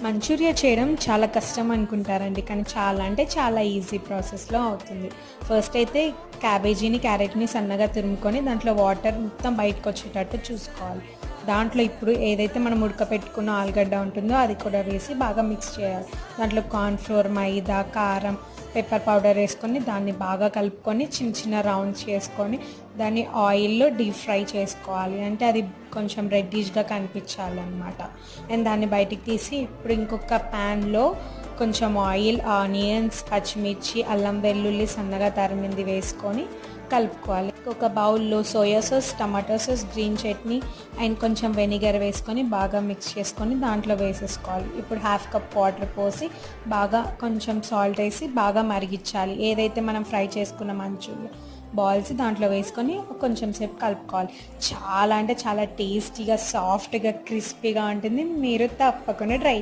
Manchuria చేయడం చాలా కష్టం అనుకుంటారండి, కానీ చాలా అంటే చాలా ఈజీ ప్రాసెస్లో అవుతుంది. ఫస్ట్ అయితే క్యారెట్ని సన్నగా తురుముకొని దాంట్లో వాటర్ మొత్తం బయటకు వచ్చేటట్టు చూసుకోవాలి. దాంట్లో ఇప్పుడు ఏదైతే మనం ఉడకపెట్టుకున్న ఆలుగడ్డ ఉంటుందో అది కూడా వేసి బాగా మిక్స్ చేయాలి. దాంట్లో కార్న్‌ఫ్లోర్, మైదా, కారం, పెప్పర్ పౌడర్ వేసుకొని దాన్ని బాగా కలుపుకొని చిన్న చిన్న రౌండ్స్ చేసుకొని దాన్ని ఆయిల్లో డీప్ ఫ్రై చేసుకోవాలి. అంటే అది కొంచెం రెడ్డిష్గా కనిపించాలన్నమాట. అండ్ దాన్ని బయటికి తీసి ఇప్పుడు ఇంకొక ప్యాన్లో కొంచెం ఆయిల్, ఆనియన్స్, పచ్చిమిర్చి, అల్లం వెల్లుల్లి సన్నగా తరిమింది వేసుకొని కలుపుకోవాలి. ఒక బౌల్లో soya sauce, tomato sauce, green chutney and కొంచెం వెనిగర్ వేసుకొని బాగా మిక్స్ చేసుకొని దాంట్లో వేసేసుకోవాలి. ఇప్పుడు హాఫ్ కప్ వాటర్ పోసి బాగా కొంచెం సాల్ట్ వేసి బాగా మరిగించాలి. ఏదైతే మనం ఫ్రై చేసుకున్న మంచూరియా బాల్స్ దాంట్లో వేసుకొని కొంచెం సేపు కలుపుకోవాలి. చాలా అంటే చాలా టేస్టీగా, సాఫ్ట్గా, క్రిస్పీగా ఉంటుంది. మీరు తప్పకుండా ట్రై